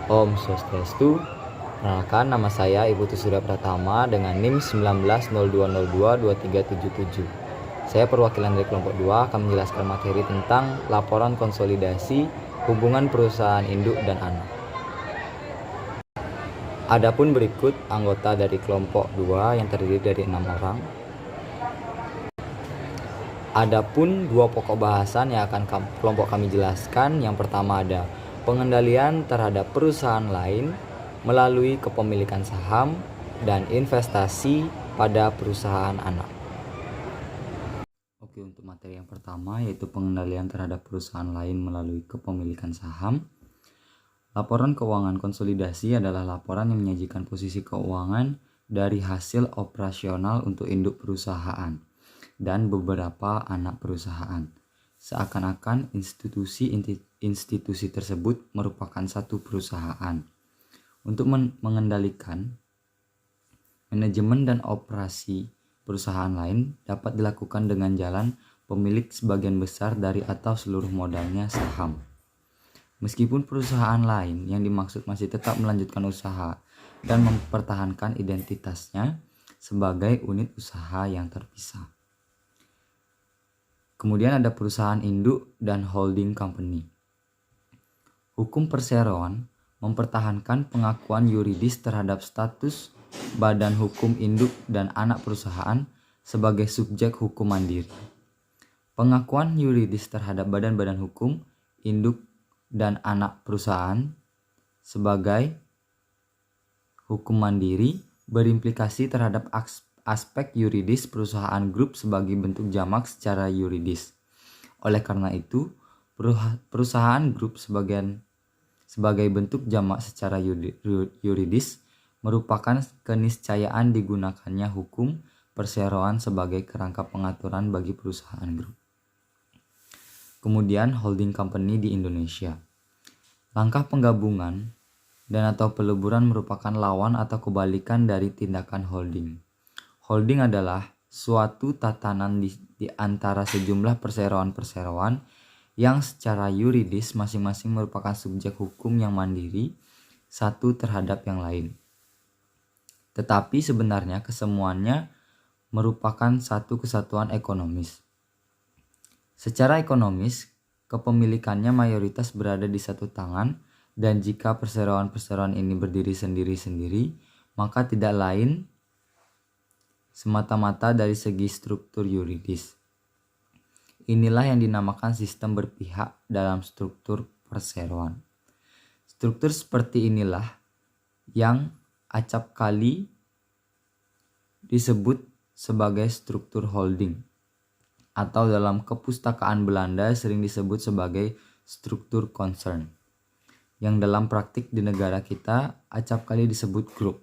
Om Swastiastu. Perkenalkan, nama saya Ibu Surya Pratama dengan NIM 1902022377. Saya perwakilan dari kelompok 2 akan menjelaskan materi tentang laporan konsolidasi hubungan perusahaan induk dan anak. Adapun berikut anggota dari kelompok 2 yang terdiri dari 6 orang. Adapun 2 pokok bahasan yang akan kelompok kami jelaskan. Yang pertama ada pengendalian terhadap perusahaan lain melalui kepemilikan saham dan investasi pada perusahaan anak. Oke, untuk materi yang pertama yaitu pengendalian terhadap perusahaan lain melalui kepemilikan saham. Laporan keuangan konsolidasi adalah laporan yang menyajikan posisi keuangan dari hasil operasional untuk induk perusahaan dan beberapa anak perusahaan. Seakan-akan institusi tersebut merupakan satu perusahaan. Untuk mengendalikan manajemen dan operasi perusahaan lain dapat dilakukan dengan jalan pemilik sebagian besar dari atau seluruh modalnya saham. Meskipun perusahaan lain yang dimaksud masih tetap melanjutkan usaha dan mempertahankan identitasnya sebagai unit usaha yang terpisah. Kemudian ada perusahaan induk dan holding company. Hukum perseroan mempertahankan pengakuan yuridis terhadap status badan hukum induk dan anak perusahaan sebagai subjek hukum mandiri. Pengakuan yuridis terhadap badan-badan hukum induk dan anak perusahaan sebagai hukum mandiri berimplikasi terhadap aspek yuridis perusahaan grup sebagai bentuk jamak secara yuridis. Oleh karena itu, perusahaan grup sebagai bentuk jamak secara yuridis merupakan keniscayaan digunakannya hukum perseroan sebagai kerangka pengaturan bagi perusahaan grup. Kemudian holding company di Indonesia. Langkah penggabungan dan atau peleburan merupakan lawan atau kebalikan dari tindakan holding. Holding adalah suatu tatanan di antara sejumlah perseroan-perseroan yang secara yuridis masing-masing merupakan subjek hukum yang mandiri satu terhadap yang lain. Tetapi sebenarnya kesemuanya merupakan satu kesatuan ekonomis. Secara ekonomis, kepemilikannya mayoritas berada di satu tangan, dan jika perseroan-perseroan ini berdiri sendiri-sendiri, maka tidak lain semata-mata dari segi struktur yuridis. Inilah yang dinamakan sistem berpihak dalam struktur perseroan. Struktur seperti inilah yang acap kali disebut sebagai struktur holding, atau dalam kepustakaan Belanda sering disebut sebagai struktur concern, yang dalam praktik di negara kita acap kali disebut grup.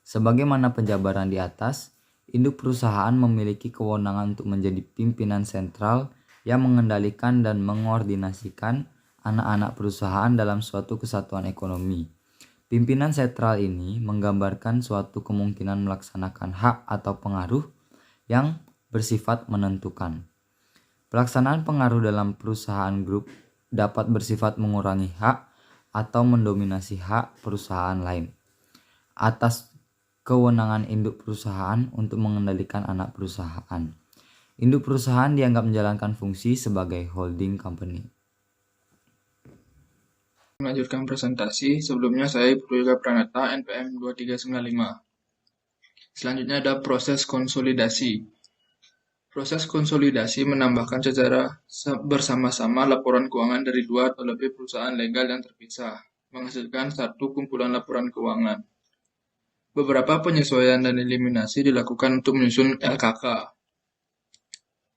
Sebagaimana penjabaran di atas, induk perusahaan memiliki kewenangan untuk menjadi pimpinan sentral yang mengendalikan dan mengordinasikan anak-anak perusahaan dalam suatu kesatuan ekonomi. Pimpinan sentral ini menggambarkan suatu kemungkinan melaksanakan hak atau pengaruh yang bersifat menentukan. Pelaksanaan pengaruh dalam perusahaan grup dapat bersifat mengurangi hak atau mendominasi hak perusahaan lain atas kewenangan induk perusahaan untuk mengendalikan anak perusahaan. Induk perusahaan dianggap menjalankan fungsi sebagai holding company. Melanjutkan presentasi, sebelumnya saya Ibu Yoga Pranata, NPM 2395. Selanjutnya ada proses konsolidasi. Proses konsolidasi menambahkan secara bersama-sama laporan keuangan dari 2 atau lebih perusahaan legal yang terpisah, menghasilkan satu kumpulan laporan keuangan. Beberapa penyesuaian dan eliminasi dilakukan untuk menyusun LKK.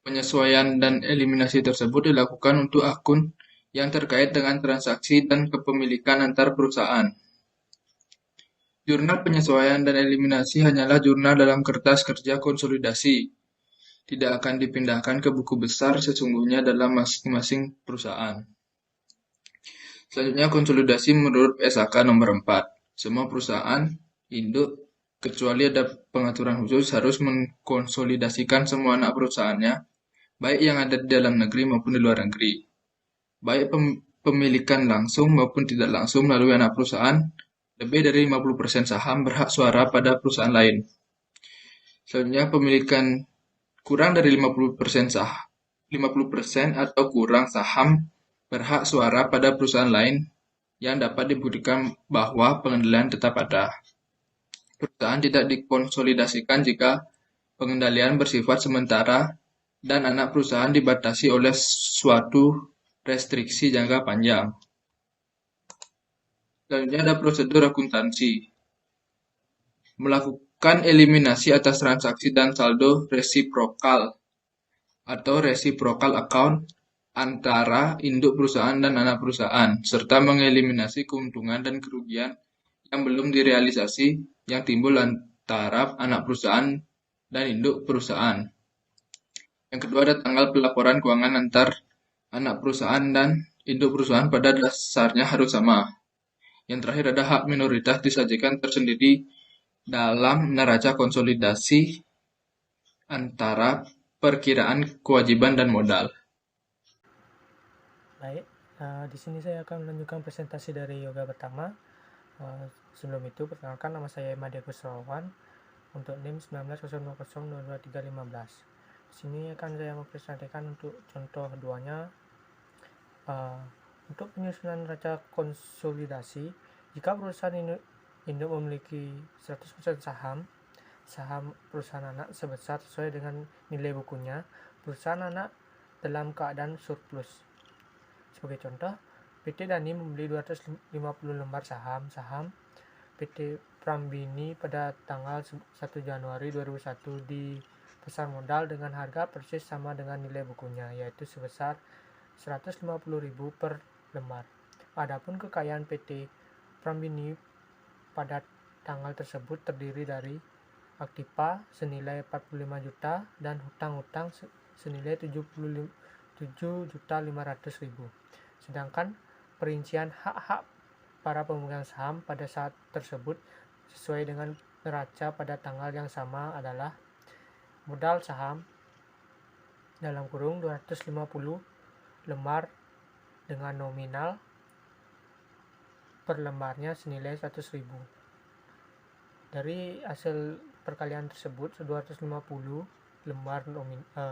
Penyesuaian dan eliminasi tersebut dilakukan untuk akun yang terkait dengan transaksi dan kepemilikan antar perusahaan. Jurnal penyesuaian dan eliminasi hanyalah jurnal dalam kertas kerja konsolidasi. Tidak akan dipindahkan ke buku besar sesungguhnya dalam masing-masing perusahaan. Selanjutnya konsolidasi menurut SAK nomor 4. Semua perusahaan induk kecuali ada pengaturan khusus harus mengkonsolidasikan semua anak perusahaannya, baik yang ada di dalam negeri maupun di luar negeri. Baik pemilikan langsung maupun tidak langsung melalui anak perusahaan, lebih dari 50% saham berhak suara pada perusahaan lain. Selanjutnya, pemilikan kurang dari 50% atau kurang saham berhak suara pada perusahaan lain yang dapat dibuktikan bahwa pengendalian tetap ada. Perusahaan tidak dikonsolidasikan jika pengendalian bersifat sementara dan anak perusahaan dibatasi oleh suatu restriksi jangka panjang. Selanjutnya ada prosedur akuntansi. Melakukan eliminasi atas transaksi dan saldo resiprokal atau reciprocal account antara induk perusahaan dan anak perusahaan, serta mengeliminasi keuntungan dan kerugian yang belum direalisasi yang timbul antara anak perusahaan dan induk perusahaan. Yang kedua ada tanggal pelaporan keuangan antar anak perusahaan dan induk perusahaan pada dasarnya harus sama. Yang terakhir ada hak minoritas disajikan tersendiri dalam neraca konsolidasi antara perkiraan kewajiban dan modal. Baik, di sini saya akan melanjutkan presentasi dari yoga pertama. Sebelum itu, perkenalkan nama saya Made Kusrawan untuk NIM 1900202315. Di sini akan saya mempresentasikan untuk contoh keduanya. Untuk penyusunan neraca konsolidasi, jika perusahaan induk memiliki 100% saham perusahaan anak sebesar sesuai dengan nilai bukunya, perusahaan anak dalam keadaan surplus. Sebagai contoh, PT Dani membeli 250 lembar saham PT Prambini pada tanggal 1 Januari 2001 di pasar modal dengan harga persis sama dengan nilai bukunya, yaitu sebesar 150.000 per lembar. Adapun kekayaan PT Prambini pada tanggal tersebut terdiri dari aktiva senilai 45 juta dan hutang-hutang senilai 7.500.000. Sedangkan perincian hak-hak para pemegang saham pada saat tersebut sesuai dengan neraca pada tanggal yang sama adalah modal saham dalam kurung 250 lembar dengan nominal per lembarnya senilai 100.000. Dari hasil perkalian tersebut, 250 lembar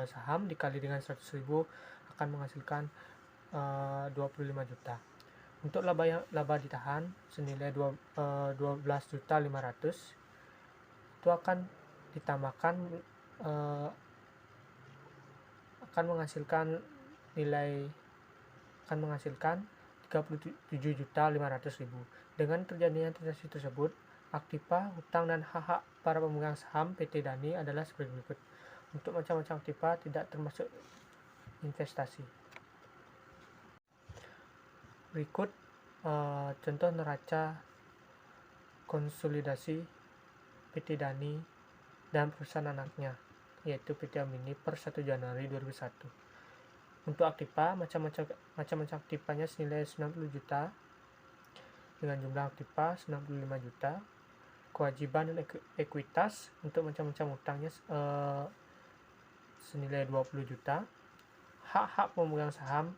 saham dikali dengan 100.000 akan menghasilkan 25 juta. Untuk laba ditahan senilai 12.500.000 itu akan ditambahkan akan menghasilkan 37.500.000. Dengan terjadinya transaksi tersebut, aktiva, hutang, dan hak-hak para pemegang saham PT Dani adalah sebagai berikut. Untuk macam-macam aktiva tidak termasuk investasi. Berikut contoh neraca konsolidasi PT Dani dan perusahaan anaknya, yaitu PT Amini per 1 Januari 2001. Untuk aktiva, macam-macam aktivanya senilai 90 juta dengan jumlah aktiva 95 juta. Kewajiban dan ekuitas untuk macam-macam utangnya senilai 20 juta. Hak-hak pemegang saham,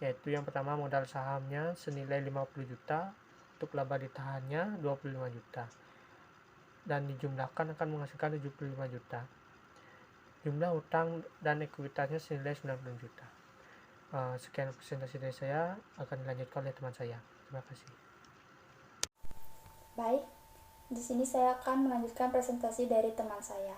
yaitu yang pertama modal sahamnya senilai 50 juta, untuk laba ditahannya 25 juta, dan dijumlahkan akan menghasilkan 75 juta. Jumlah utang dan ekuitasnya senilai 90 juta. Sekian presentasi dari saya, akan dilanjutkan oleh teman saya. Terima kasih. Baik, di sini saya akan melanjutkan presentasi dari teman saya.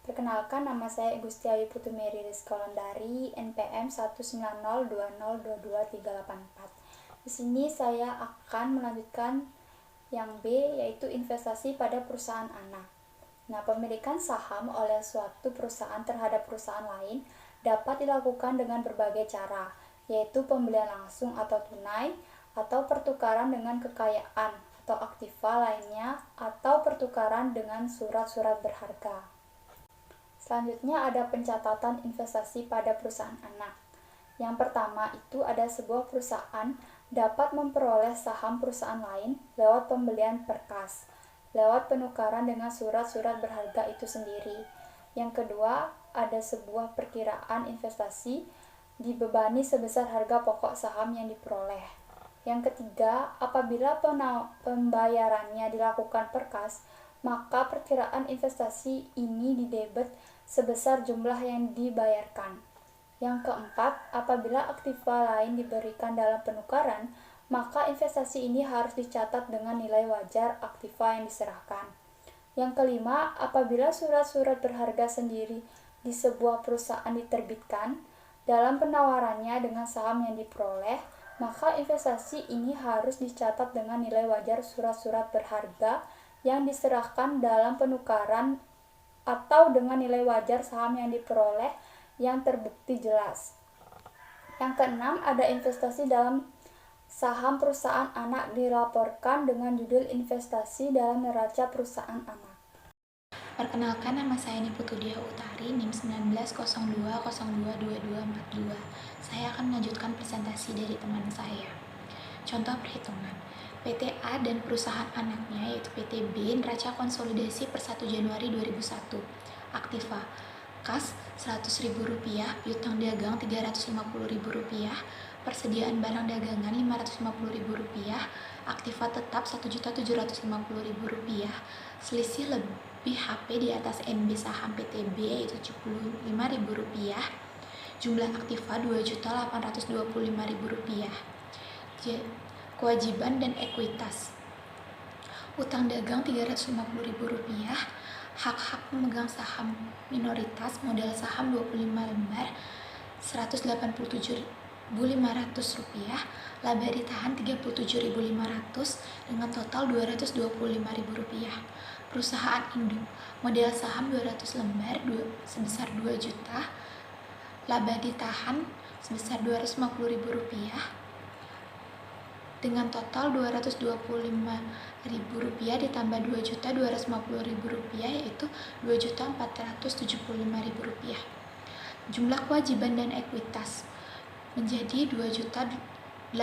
Perkenalkan, nama saya Gustiawi Putumeri Rizkolandari, NPM 19020223844. Di sini saya akan melanjutkan yang B, yaitu investasi pada perusahaan anak. Nah, pemilikan saham oleh suatu perusahaan terhadap perusahaan lain dapat dilakukan dengan berbagai cara, yaitu pembelian langsung atau tunai, atau pertukaran dengan kekayaan atau aktiva lainnya, atau pertukaran dengan surat-surat berharga. Selanjutnya ada pencatatan investasi pada perusahaan anak. Yang pertama itu ada sebuah perusahaan dapat memperoleh saham perusahaan lain lewat pembelian perkas, lewat penukaran dengan surat-surat berharga itu sendiri. Yang kedua, ada sebuah perkiraan investasi dibebani sebesar harga pokok saham yang diperoleh. Yang ketiga, apabila pembayarannya dilakukan per kas, maka perkiraan investasi ini didebet sebesar jumlah yang dibayarkan. Yang keempat, apabila aktiva lain diberikan dalam penukaran, maka investasi ini harus dicatat dengan nilai wajar aktiva yang diserahkan. Yang kelima, apabila surat-surat berharga sendiri di sebuah perusahaan diterbitkan dalam penawarannya dengan saham yang diperoleh, maka investasi ini harus dicatat dengan nilai wajar surat-surat berharga yang diserahkan dalam penukaran atau dengan nilai wajar saham yang diperoleh yang terbukti jelas. Yang keenam, ada investasi dalam saham perusahaan anak dilaporkan dengan judul investasi dalam neraca perusahaan anak. Perkenalkan, nama saya Niputudia Utari, NIM 1902022242. Saya akan melanjutkan presentasi dari teman saya. Contoh perhitungan. PT A dan perusahaan anaknya yaitu PT B neraca konsolidasi per 1 Januari 2001. Aktiva kas Rp100.000, piutang dagang Rp350.000, persediaan barang dagangan Rp550.000, aktiva tetap Rp1.750.000, selisih lebih HP di atas NB saham PT B yaitu Rp75.000, jumlah aktiva Rp2.825.000. Kewajiban dan ekuitas. Utang dagang Rp350.000, hak-hak pemegang saham minoritas, modal saham 25 lembar Rp187.500, laba ditahan Rp37.500 dengan total Rp225.000. Perusahaan induk, modal saham 200 lembar sebesar 2 juta, laba ditahan sebesar Rp250.000 dengan total Rp225.000 ditambah Rp2.250.000 yaitu Rp2.475.000. Jumlah kewajiban dan ekuitas menjadi Rp2.825.000.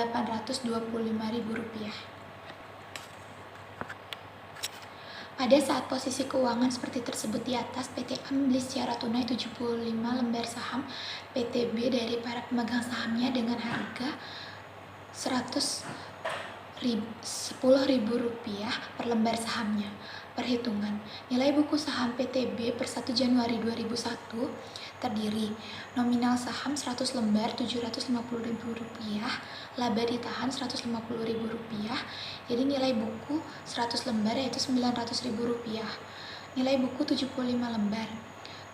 Pada saat posisi keuangan seperti tersebut di atas, PT A membeli secara tunai 75 lembar saham PT B dari para pemegang sahamnya dengan harga Rp10.000 per lembar sahamnya. Perhitungan. Nilai buku saham PT B per 1 Januari 2001 terdiri nominal saham 100 lembar Rp750.000, laba ditahan Rp150.000, jadi nilai buku 100 lembar yaitu Rp900.000. Nilai buku 75 lembar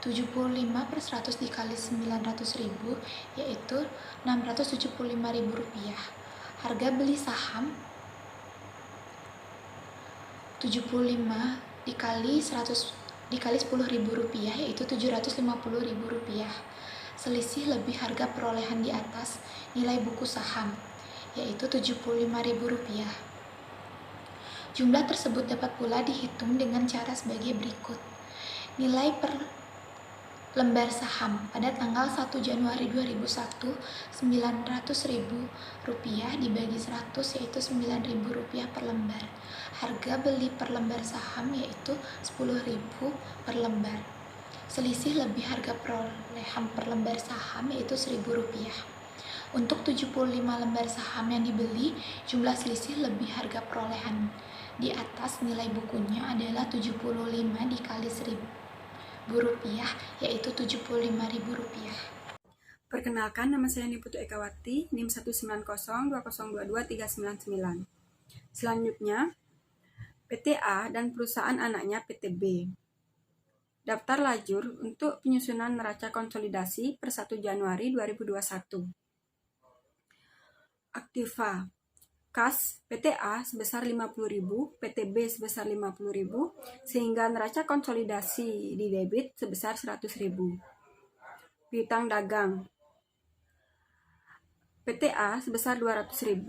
75 per 100 dikali 900.000 yaitu Rp675.000. Harga beli saham 75 dikali 10.000 rupiah yaitu Rp750.000. Selisih lebih harga perolehan di atas nilai buku saham yaitu Rp75.000. Jumlah tersebut dapat pula dihitung dengan cara sebagai berikut. Nilai per lembar saham pada tanggal 1 Januari 2001 Rp900.000 dibagi 100 yaitu Rp9.000 per lembar. Harga beli per lembar saham yaitu Rp10.000 per lembar. Selisih lebih harga perolehan per lembar saham yaitu Rp1.000. Untuk 75 lembar saham yang dibeli, jumlah selisih lebih harga perolehan di atas nilai bukunya adalah 75 dikali Rp1.000 yaitu Rp75.000. Perkenalkan, nama saya Niputu Ekawati, NIM 19020222399. Selanjutnya, PT A dan perusahaan anaknya PT B. Daftar lajur untuk penyusunan neraca konsolidasi per 1 Januari 2021. Aktiva kas PT A sebesar Rp50.000, PT B sebesar Rp50.000, sehingga neraca konsolidasi di debit sebesar Rp100.000. Piutang dagang PT A sebesar Rp200.000,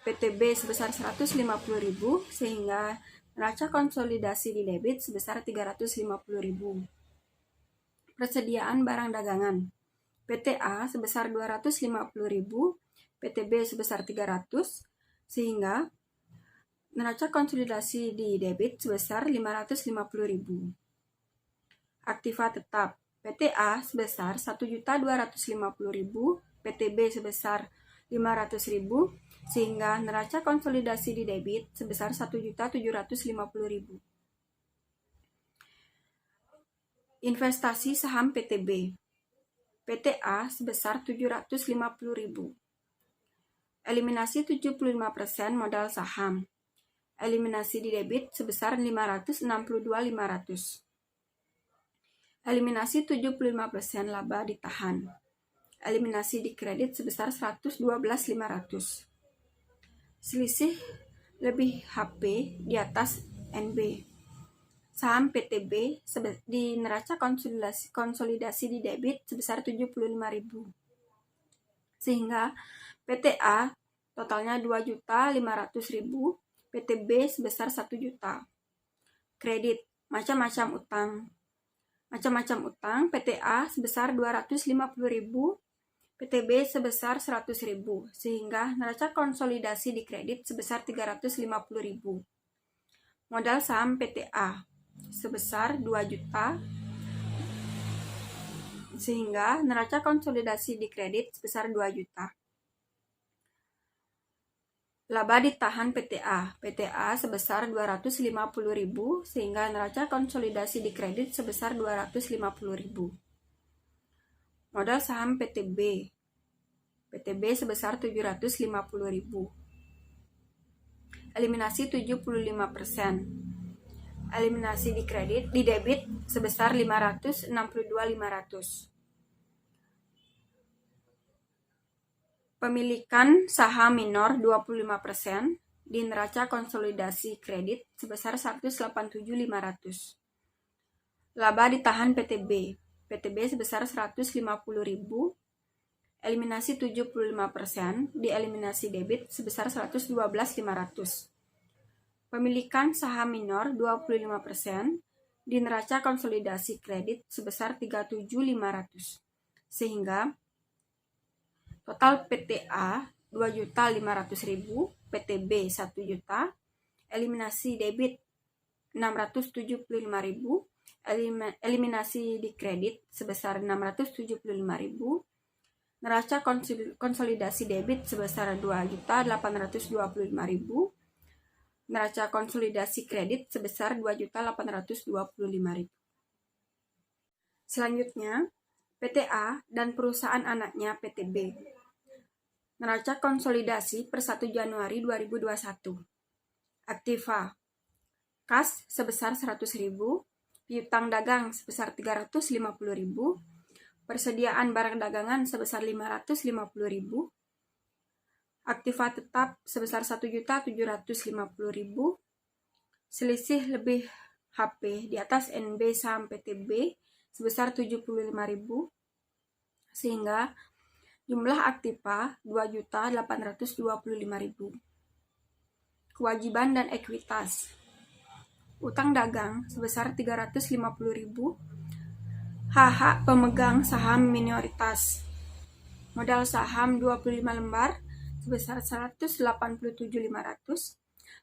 PT B sebesar Rp150.000, sehingga neraca konsolidasi di debit sebesar Rp350.000. Persediaan barang dagangan PT A sebesar Rp250.000, PT B sebesar Rp300.000, sehingga neraca konsolidasi di debit sebesar Rp550.000. Aktiva tetap PT A sebesar Rp1.250.000, PTB sebesar 500.000 sehingga neraca konsolidasi di debit sebesar 1.750.000. Investasi saham PTB. PTA sebesar 750.000. Eliminasi 75% modal saham. Eliminasi di debit sebesar 562.500. Eliminasi 75% laba ditahan. Eliminasi di kredit sebesar 112.500. Selisih lebih HP di atas NB. Saham PTB di neraca konsolidasi di debit sebesar 75.000. Sehingga PTA totalnya 2.500.000, PTB sebesar 1 juta. Kredit macam-macam utang, PTA sebesar 250.000, PTB sebesar 100.000, sehingga neraca konsolidasi di kredit sebesar 350.000. Modal saham PTA sebesar 2 juta, sehingga neraca konsolidasi di kredit sebesar 2 juta. Laba ditahan PTA sebesar 250.000, sehingga neraca konsolidasi di kredit sebesar 250.000. Modal saham PTB sebesar 750.000. Eliminasi 75%. Eliminasi di debit sebesar 562.500. Pemilikan saham minor 25% di neraca konsolidasi kredit sebesar 187.500. Laba ditahan PTB sebesar 150.000. Eliminasi 75%, dieliminasi debit sebesar 112.500. Pemilikan saham minor 25% di neraca konsolidasi kredit sebesar 37.500. Sehingga total PTA 2.500.000, PTB 1 juta, eliminasi debit 675.000, eliminasi di kredit sebesar 675.000, neraca konsolidasi debit sebesar 2.825.000, neraca konsolidasi kredit sebesar 2.825.000. Selanjutnya, PTA dan perusahaan anaknya PTB. Neraca konsolidasi per 1 Januari 2021. Aktiva. Kas sebesar 100.000, piutang dagang sebesar 350.000, persediaan barang dagangan sebesar 550.000, aktiva tetap sebesar 1.750.000, selisih lebih HP di atas NB saham PTB sebesar 75.000, sehingga jumlah aktiva 2.825.000. Kewajiban dan ekuitas. Utang dagang sebesar 350.000, hak pemegang saham minoritas. Modal saham 25 lembar sebesar 187.500,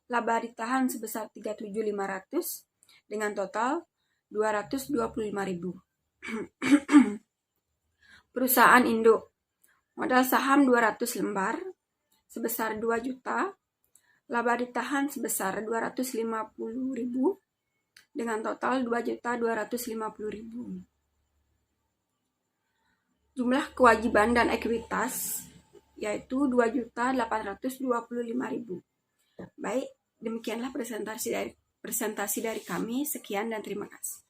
laba ditahan sebesar 37.500 dengan total 225.000. Perusahaan induk. Modal saham 200 lembar sebesar 2 juta, laba ditahan sebesar 250.000 dengan total 2.250.000. Jumlah kewajiban dan ekuitas yaitu 2.825.000. Baik, demikianlah presentasi dari kami. Sekian dan terima kasih.